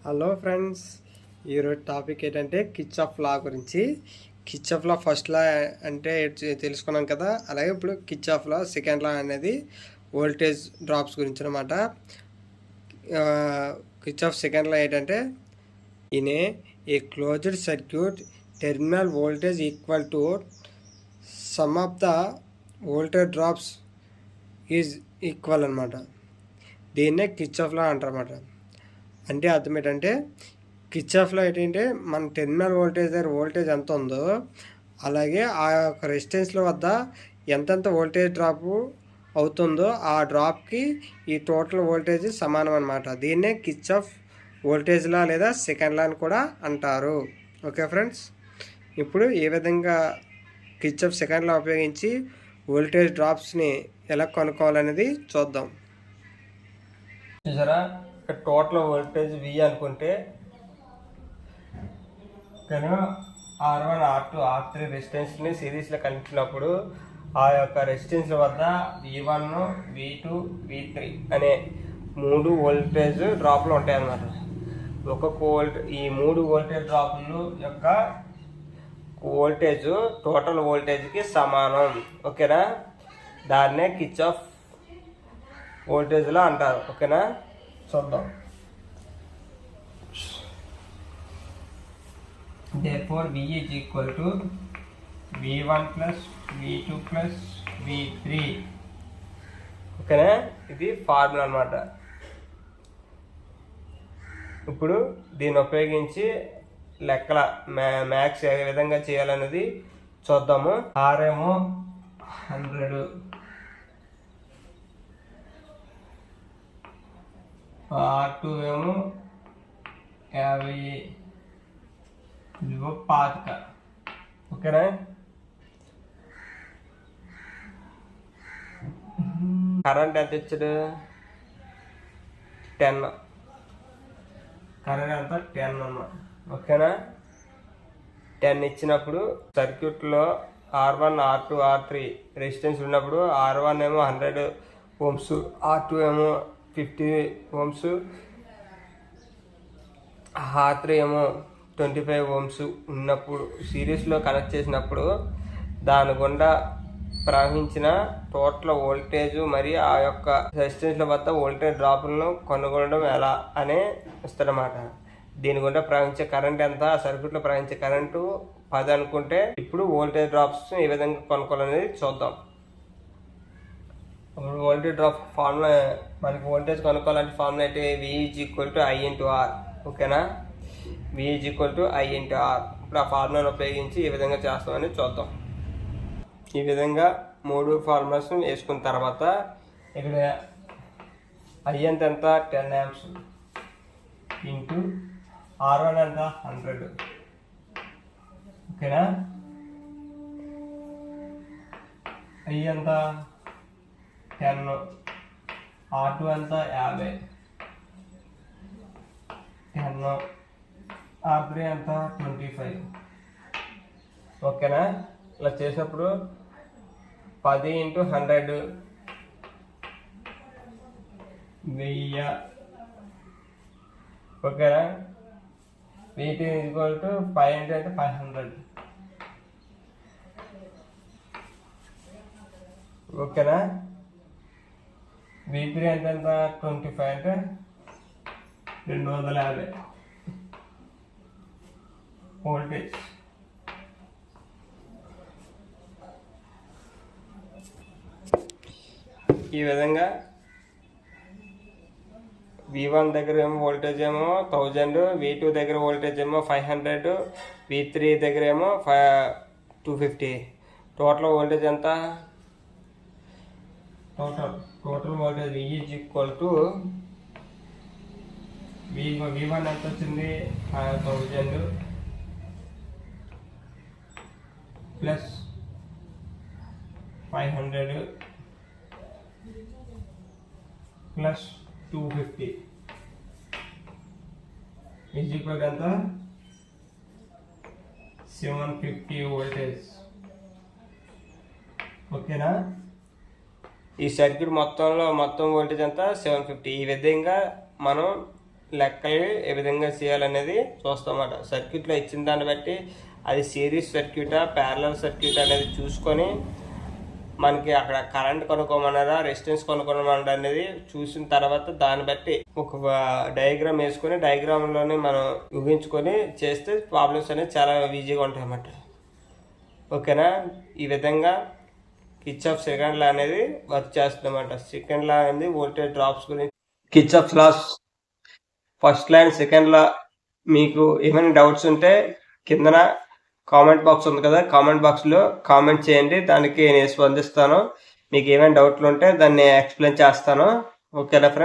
Hello friends, ఈరోజు topic ఏంటంటే Kirchhoff law గురించి. కిర్చాఫ్ లా ఫస్ట్ లా అంటే తెలుసుకున్నాం కదా, అలాగే ఇప్పుడు కిర్చాఫ్ లా సెకండ్ లా అనేది వోల్టేజ్ డ్రాప్స్ గురించి అనమాట. కిర్చాఫ్ సెకండ్ లా ఏంటంటే in a closed circuit terminal voltage equal to some of the voltage drops is equal అనమాట. దీన్నే కిర్చాఫ్ లా అంటారన్నమాట. అంటే అర్థం ఏంటంటే కిర్చాఫ్లో ఏంటంటే మన టెర్మినల్ వోల్టేజ్ దగ్గర వోల్టేజ్ ఎంత ఉందో అలాగే ఆ యొక్క రెసిస్టెన్స్ల వద్ద ఎంతెంత వోల్టేజ్ డ్రాప్ అవుతుందో ఆ డ్రాప్కి ఈ టోటల్ వోల్టేజ్ సమానం అనమాట. దీన్నే కిర్చాఫ్ వోల్టేజ్ లా లేదా సెకండ్ లా అని కూడా అంటారు. ఓకే ఫ్రెండ్స్, ఇప్పుడు ఏ విధంగా కిర్చాఫ్ సెకండ్ లా ఉపయోగించి వోల్టేజ్ డ్రాప్స్ని ఎలా కనుక్కోవాలనేది చూద్దాం. చూసారా, ఇక్కడ టోటల్ వోల్టేజ్ V అనుకుంటే కానీ R1, R2, R3 రెసిస్టెన్స్ని సిరీస్లో కలిపినప్పుడు ఆ యొక్క రెసిస్టెన్స్ వద్ద V1, V2, V3 అనే 3 వోల్టేజ్ డ్రాప్లు ఉంటాయన్నమాట. ఈ 3 వోల్టేజ్ డ్రాప్లు యొక్క వోల్టేజ్ టోటల్ వోల్టేజ్కి సమానం. ఓకేనా, దాన్నే కిర్చాఫ్ వోల్టేజ్లో అంటారు. ఓకేనా, చూద్దాం. Therefore V is equal to V1 plus V2 plus V3. ఓకేనా, ఇది ఫార్ములా అన్నమాట. ఇప్పుడు దీన్ని ఉపయోగించి లెక్కల మ్యాథ్స్ ఏ విధంగా చేయాలనేది చూద్దాము. R ఏమో 100, R2 ఏమో 50, ఇదిగో 25. ఓకేనా, కరెంట్ ఎంత ఇచ్చాడు? 10. కరెంట్ ఎంత? 10 అన్నమాట. ఓకేనా, 10 ఇచ్చినప్పుడు సర్క్యూట్లో R1, R2, R3 రెసిస్టెన్స్ ఉన్నప్పుడు R1 ఏమో 100 ఓమ్స్, R2 ఏమో 50 ఓమ్స్, R3 ఏమో 25 ఓమ్స్ ఉన్నప్పుడు సిరీస్లో కనెక్ట్ చేసినప్పుడు దాని గుండా ప్రవహించిన టోటల్ వోల్టేజ్ మరియు ఆ యొక్క రెసిస్టెన్స్ల వద్ద వోల్టేజ్ డ్రాప్లను కనుగొనడం ఎలా అనే ఇస్తారన్నమాట. దీని గుండా ప్రవహించే కరెంట్ ఎంత? ఆ సర్క్యూట్లో ప్రవహించే కరెంటు 10 అనుకుంటే ఇప్పుడు వోల్టేజ్ డ్రాప్స్ ఏ విధంగా కనుక్కోవాలనేది చూద్దాం. ఇప్పుడు వోల్టేజ్ డ్రాప్ ఫార్ములా, మనకి వోల్టేజ్ కనుక్కోవాలంటే ఫార్ములా అయితే V is equal to I into R. ఓకేనా, V is equal to I into R. ఇప్పుడు ఆ ఫార్ములాను ఉపయోగించి ఏ విధంగా చేస్తామని చూద్దాం. ఈ విధంగా 3 ఫార్ములాస్ వేసుకున్న తర్వాత ఇక్కడ I ఎంత 10 amps ఇంటూ R1 ఎంత 100. ఓకేనా, I ఎంత 10, R2 ఎంత 50, 10, R3 ఎంత 25. ఓకేనా, ఇలా చేసినప్పుడు 10 × 100 1000. ఓకేనా, V2 = 5 అంటే 500. ఓకేనా, V3 ఎంత 25 అంటే 250 వోల్టేజ్. ఈ విధంగా V1 దగ్గర ఏమో వోల్టేజ్ ఏమో 1000, V2 దగ్గర వోల్టేజ్ ఏమో 500, V3 దగ్గర ఏమో 250. టోటల్ వోల్టేజ్ ఎంత? Total voltage V is equal to V1 ఎంత వచ్చింది? 1000 plus 500 plus 250 is equal to ఎంత? 750 వోల్టేజ్. ఓకేనా, ఈ సర్క్యూట్ మొత్తం వోల్టేజ్ ఎంత? 750. ఈ విధంగా మనం లెక్కలు ఏ విధంగా చేయాలనేది చూస్తామన్నమాట. సర్క్యూట్లో ఇచ్చిన దాన్ని బట్టి అది సిరీస్ సర్క్యూటా ప్యారలల్ సర్క్యూట్ అనేది చూసుకొని మనకి అక్కడ కరెంట్ కొనుక్కోమన్నారా రెసిస్టెన్స్ కొనుక్కోమన్నారా అనేది చూసిన తర్వాత దాన్ని బట్టి ఒక డయాగ్రామ్ వేసుకొని డయాగ్రామ్లోనే మనం ఊహించుకొని చేస్తే ప్రాబ్లమ్స్ అనేది చాలా ఈజీగా ఉంటాయి అన్నమాట. ఓకేనా? ఈ విధంగా కిర్చాఫ్ సెకండ్ లా అనేది వర్క్ చేస్తుంది అన్నమాట. సెకండ్ లా అనేది వోల్టేజ్ డ్రాప్స్ గురించి Kirchhoff laws first law and second law. మీకు ఏమైనా డౌట్స్ ఉంటే కిందన కామెంట్ బాక్స్ ఉంది కదా, కామెంట్ బాక్స్లో కామెంట్ చేయండి, దానికి నేను స్పందిస్తాను. మీకు ఏమైనా డౌట్లు ఉంటే దాన్ని ఎక్స్ప్లెయిన్ చేస్తాను. ఓకేనా ఫ్రెండ్స్?